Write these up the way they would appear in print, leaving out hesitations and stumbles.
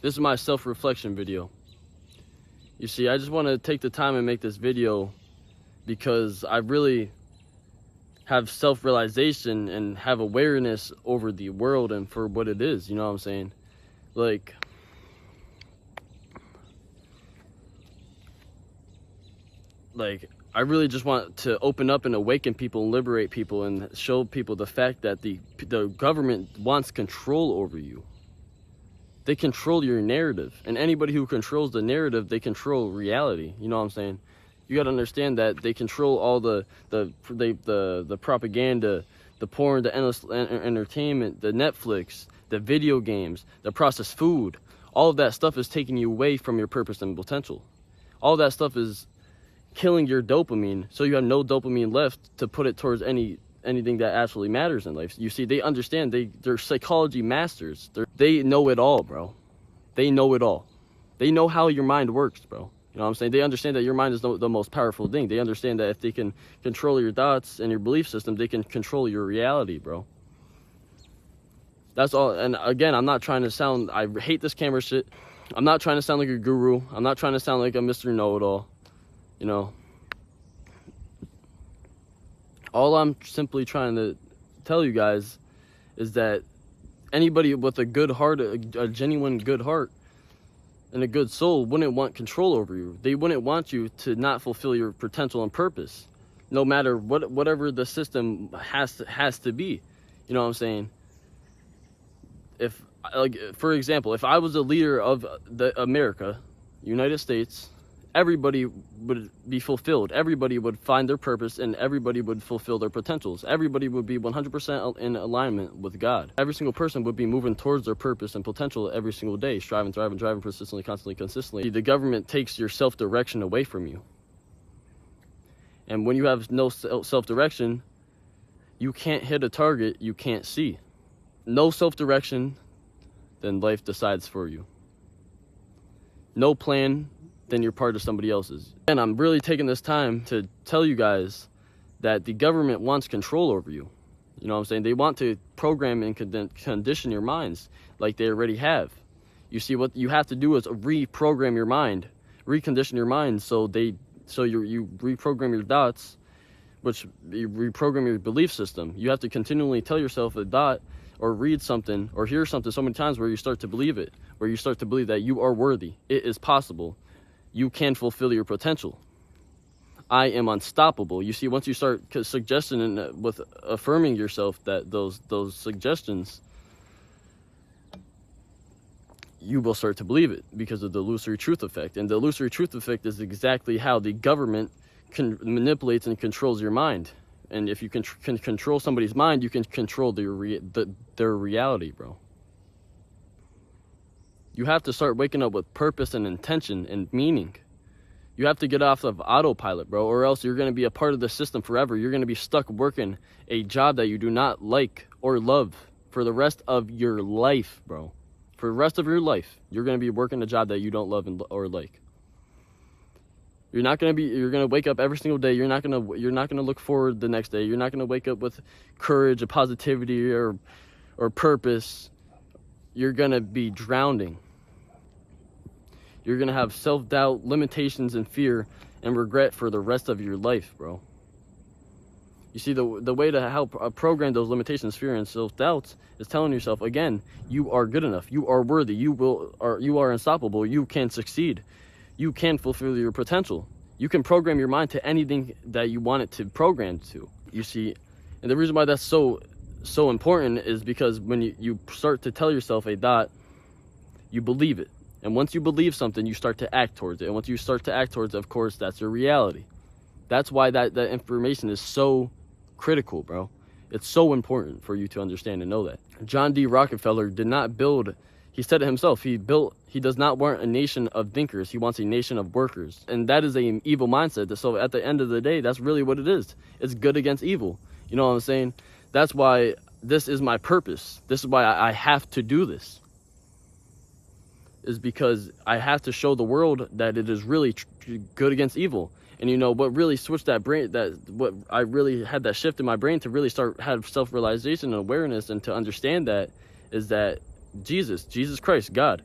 This is my self-reflection video. You see, I just want to take the time and make this video because I really have self-realization and have awareness over the world and for what it is, you know what I'm saying? Like, I really just want to open up and awaken people and liberate people and show people the fact that the government wants control over you. They control your narrative, and anybody who controls the narrative, they control reality. You know what I'm saying? You got to understand that they control all the propaganda, the porn, the endless entertainment, the Netflix, the video games, the processed food. All of that stuff is taking you away from your purpose and potential. All that stuff is killing your dopamine, so you have no dopamine left to put it towards anything that actually matters in life. You see, they understand, they're psychology masters. They know it all, bro. They know it all. They know how your mind works, bro. You know what I'm saying? They understand that your mind is the most powerful thing. They understand that if they can control your thoughts and your belief system, they can control your reality, bro. That's all. And again, I'm not trying to sound, I hate this camera shit. I'm not trying to sound like a guru. I'm not trying to sound like a Mr. Know-It-All. You know, all I'm simply trying to tell you guys is that anybody with a good heart, a genuine good heart, and a good soul wouldn't want control over you. They wouldn't want you to not fulfill your potential and purpose, no matter whatever the system has to be. You know what I'm saying? If, like, for example, if I was a leader of America, United States, everybody would be fulfilled. Everybody would find their purpose, and everybody would fulfill their potentials. Everybody would be 100% in alignment with God. Every single person would be moving towards their purpose and potential every single day, striving, thriving, driving persistently, constantly, consistently. The government takes your self-direction away from you. And when you have no self-direction, you can't hit a target you can't see. No self-direction, then life decides for you. No plan, then you're part of somebody else's. And I'm really taking this time to tell you guys that the government wants control over you. You know what I'm saying? They want to program and condition your minds like they already have. You see, what you have to do is reprogram your mind, recondition your mind so you reprogram your thoughts, which you reprogram your belief system. You have to continually tell yourself a thought or read something or hear something so many times where you start to believe it, where you start to believe that you are worthy. It is possible. You can fulfill your potential. I am unstoppable. You see, once you start suggesting and with affirming yourself that those suggestions, you will start to believe it because of the illusory truth effect. And the illusory truth effect is exactly how the government manipulates and controls your mind. And if you can control somebody's mind, you can control their reality, bro. You have to start waking up with purpose and intention and meaning. You have to get off of autopilot, bro, or else you're going to be a part of the system forever. You're going to be stuck working a job that you do not like or love for the rest of your life, bro. For the rest of your life, you're going to be working a job that you don't love or like. You're going to wake up every single day. You're not going to look forward the next day. You're not going to wake up with courage, or positivity, or purpose. You're going to be drowning. You're going to have self-doubt, limitations, and fear and regret for the rest of your life, bro. You see, the way to help program those limitations, fear, and self-doubts is telling yourself, again, you are good enough. You are worthy. You are unstoppable. You can succeed. You can fulfill your potential. You can program your mind to anything that you want it to program to. You see, and the reason why that's so important is because when you start to tell yourself a thought, you believe it. And once you believe something, you start to act towards it. And once you start to act towards it, of course, that's your reality. That's why that information is so critical, bro. It's so important for you to understand and know that. John D. Rockefeller did not build, he said it himself, he does not want a nation of thinkers. He wants a nation of workers. And that is an evil mindset. So at the end of the day, that's really what it is. It's good against evil. You know what I'm saying? That's why this is my purpose. This is why I have to do this. Is because I have to show the world that it is really good against evil. And you know what really switched that brain, what I really had that shift in my brain to really have self-realization and awareness and to understand that is that Jesus Christ, God.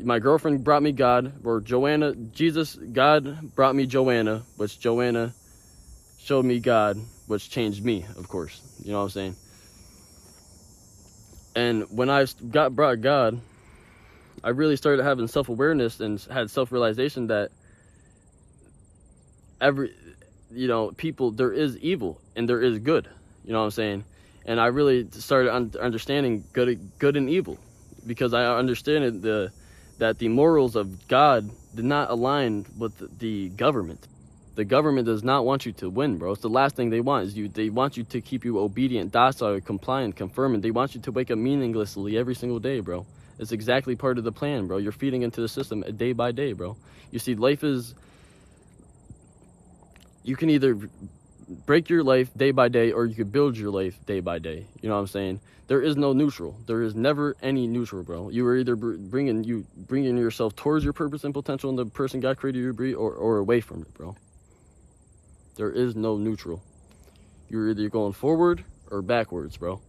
My girlfriend brought me God, or Joanna, God brought me Joanna, which Joanna showed me God, which changed me, of course. You know what I'm saying? And when I brought God, I really started having self-awareness and had self-realization that people, there is evil and there is good. You know what I'm saying? And I really started understanding good and evil, because I understand that the morals of God did not align with the government. The government does not want you to win, bro. It's the last thing they want. They want you to keep you obedient, docile, compliant, confirming. They want you to wake up meaninglessly every single day, bro. It's exactly part of the plan, bro. You're feeding into the system day by day, bro. You see, life is, you can either break your life day by day, or you could build your life day by day. You know what I'm saying? There is no neutral. There is never any neutral, bro. You are either bringing yourself towards your purpose and potential and the person God created you to be, or away from it, bro. There is no neutral. You're either going forward or backwards, bro.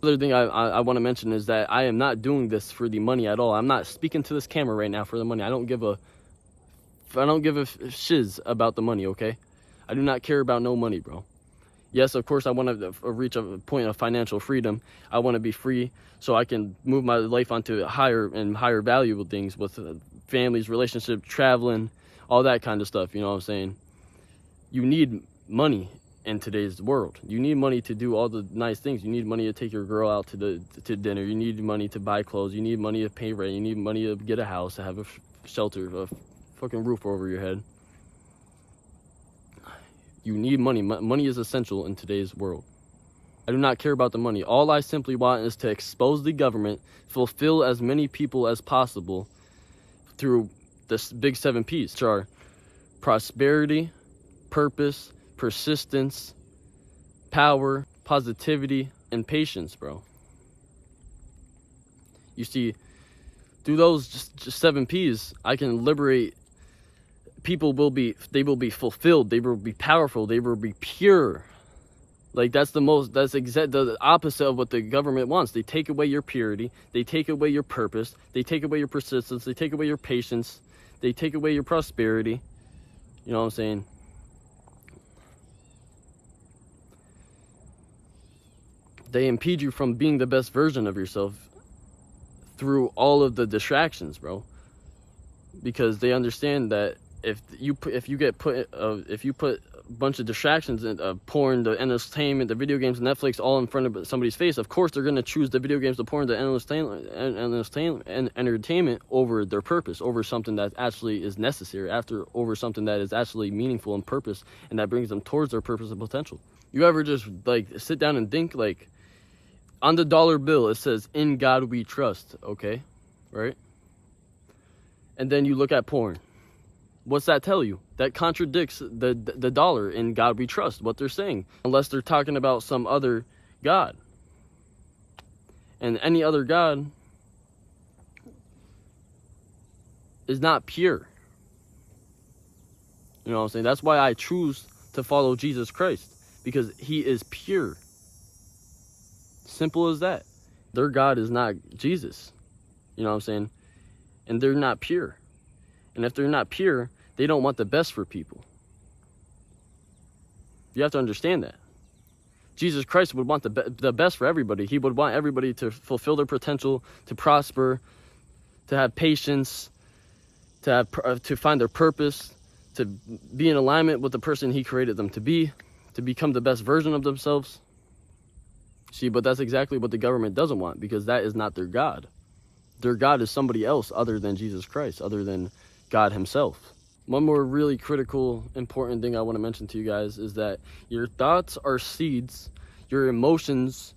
Other thing I want to mention is that I am not doing this for the money at all. I'm not speaking to this camera right now for the money. I don't give a shiz about the money, okay? I do not care about no money, bro. Yes, of course, I want to reach a point of financial freedom. I want to be free so I can move my life onto higher valuable things with families, relationships, traveling, all that kind of stuff. You know what I'm saying? You need money in today's world. You need money to do all the nice things. You need money to take your girl out to dinner. You need money to buy clothes. You need money to pay rent. You need money to get a house, to have a shelter, a fucking roof over your head. You need money. Money is essential in today's world. I do not care about the money. All I simply want is to expose the government, fulfill as many people as possible through the big 7 P's, which are prosperity, purpose, persistence, power, positivity, and patience, bro. You see, through those just 7 P's, I can liberate people. They will be fulfilled, they will be powerful, they will be pure. Like, that's the opposite of what the government wants. They take away your purity, they take away your purpose, they take away your persistence, they take away your patience, they take away your prosperity. You know what I'm saying? They impede you from being the best version of yourself through all of the distractions, bro. Because they understand that if you put a bunch of distractions in porn, the entertainment, the video games, Netflix, all in front of somebody's face, of course they're gonna choose the video games, the porn, the entertainment over their purpose, over something that actually is necessary, over something that is actually meaningful and purpose, and that brings them towards their purpose and potential. You ever just like sit down and think, like, on the dollar bill it says "In God We Trust," okay, right? And then you look at porn. What's that tell you? That contradicts the dollar "In God We Trust," what they're saying, unless they're talking about some other God. And any other God is not pure. You know what I'm saying? That's why I choose to follow Jesus Christ, because he is pure. Simple as that. Their God is not Jesus. You know what I'm saying? And they're not pure. And if they're not pure, they don't want the best for people. You have to understand that. Jesus Christ would want the best for everybody. He would want everybody to fulfill their potential, to prosper, to have patience, to find their purpose, to be in alignment with the person he created them to be, to become the best version of themselves. See, but that's exactly what the government doesn't want, because that is not their God. Their God is somebody else other than Jesus Christ, other than God himself. One more really critical, important thing I want to mention to you guys is that your thoughts are seeds, your emotions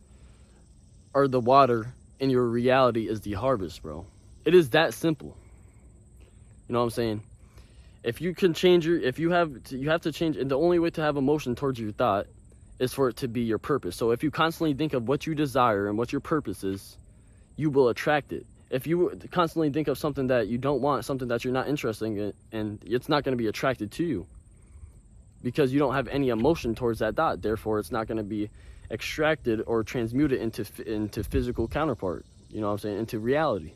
are the water, and your reality is the harvest, bro. It is that simple. You know what I'm saying? If you can change you have to change, and the only way to have emotion towards your thought is for it to be your purpose. So if you constantly think of what you desire and what your purpose is, you will attract it. If you constantly think of something that you don't want, something that you're not interested in, and it's not going to be attracted to you, because you don't have any emotion towards that thought. Therefore, it's not going to be extracted or transmuted into physical counterpart. you know what I'm saying, into reality.